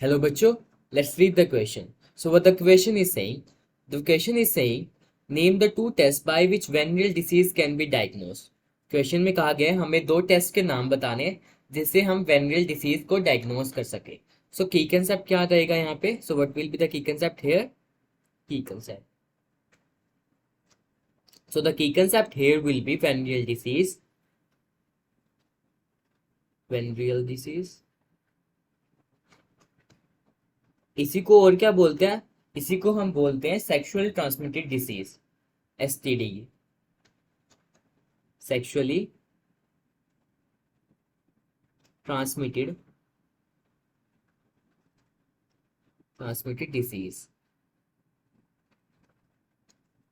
Hello, Bacho. Let's read the question. So, what the question is saying? The question is saying, name the two tests by which venereal disease can be diagnosed. Question में कहा गया है हमें दो test के नाम बताने हैं जिससे हम वेनरियल डिसीज को डायग्नोज कर सके. सो की कंसेप्ट क्या रहेगा यहाँ पे? So what will be the key concept here? की concept. So the key concept here will be venereal disease. Venereal disease. इसी को और क्या बोलते हैं? इसी को हम बोलते हैं sexually transmitted disease, STD. Sexually transmitted disease.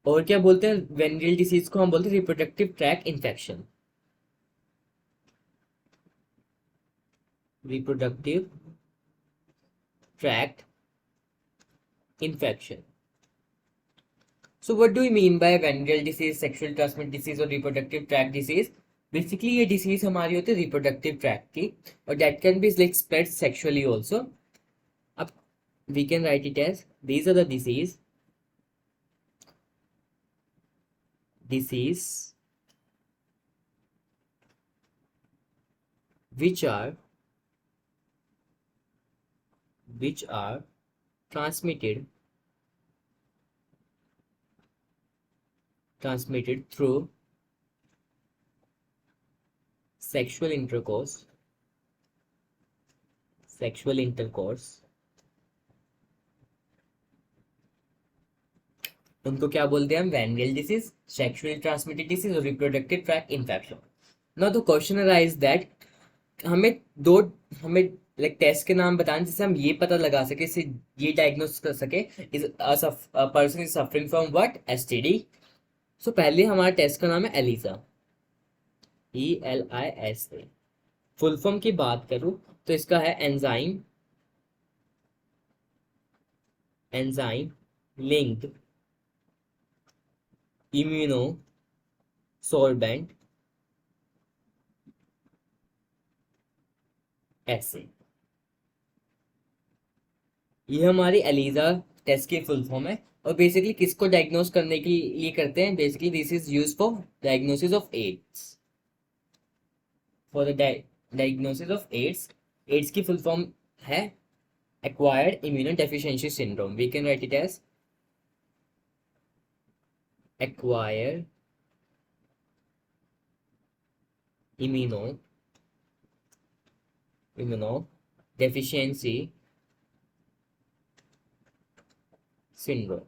और क्या बोलते हैं? वेनरियल डिसीज को हम बोलते हैं reproductive tract infection. Reproductive tract infection. So what do we mean by venereal disease, sexual transmitted disease और reproductive tract disease? Basically ये disease हमारी होती है reproductive tract की और that can be like spread sexually also. अब we can write it as these are the disease which are transmitted through sexual intercourse उनको क्या बोलते हैं हम? Venereal disease, sexually transmitted disease और reproductive tract infection. Now the question arise that हमें like test के नाम बताएं जिससे हम ये पता लगा सके, इसे ये डायग्नोस कर सके is person is suffering from what? STD. So पहले हमारा टेस्ट का नाम है एलिसा, ELISA. फुल फॉर्म की बात करूं तो इसका है एंजाइम लिंक्ड इम्यूनो सोर्बेंट एसिड. ये हमारी एलिजा टेस्ट की फुल फॉर्म है और बेसिकली किसको डायग्नोस करने के लिए करते हैं? Basically this is used for diagnosis of AIDS. For the diagnosis of AIDS की फुल फॉर्म है acquired immunodeficiency syndrome. We can write it as acquired immunodeficiency syndrome.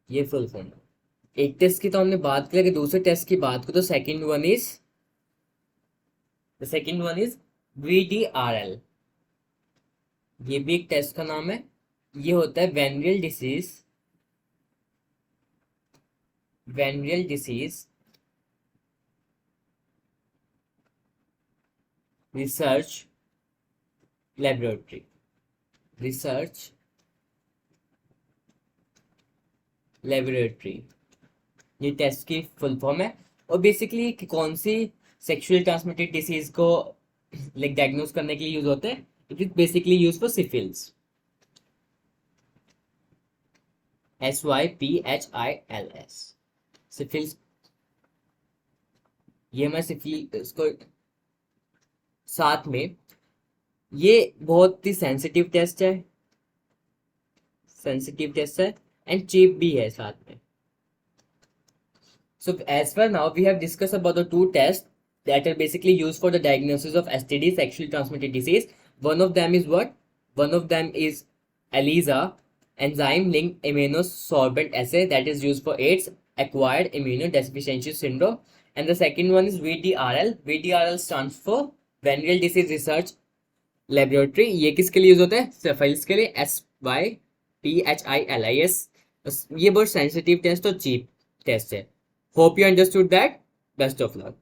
ये फुल फॉर्म. एक टेस्ट की तो हमने बात की, दूसरे टेस्ट की बात करो तो सेकंड वन इज VDRL. ये भी एक टेस्ट का नाम है. ये होता है वेनरियल डिसीज रिसर्च लेबोरेटरी. ये टेस्ट की फुल फॉर्म है और बेसिकली कौन सी सेक्सुअल ट्रांसमिटेड डिसीज को लाइक डायग्नोस करने के लिए यूज होते हैं? It is basically use for syphilis. SYPHILS. Syphilis. ये मैं सिफिल्स को साथ में, ये बहुत ही सेंसिटिव टेस्ट है एंड चीप भी है साथ में. So as for now we have discussed about the two tests that are basically used for the diagnosis of STD, sexually transmitted disease. One of them is what? One of them is ELISA, enzyme linked immunosorbent assay, that is used for AIDS, acquired immunodeficiency syndrome. And the second one is VDRL. VDRL stands for Venereal Disease Research Laboratory. ये किसके लिए use होता है? Syphilis के लिए. SYPHILIS. ये बहुत sensitive test और चीप टेस्ट है. Hope you understood that. Best of luck.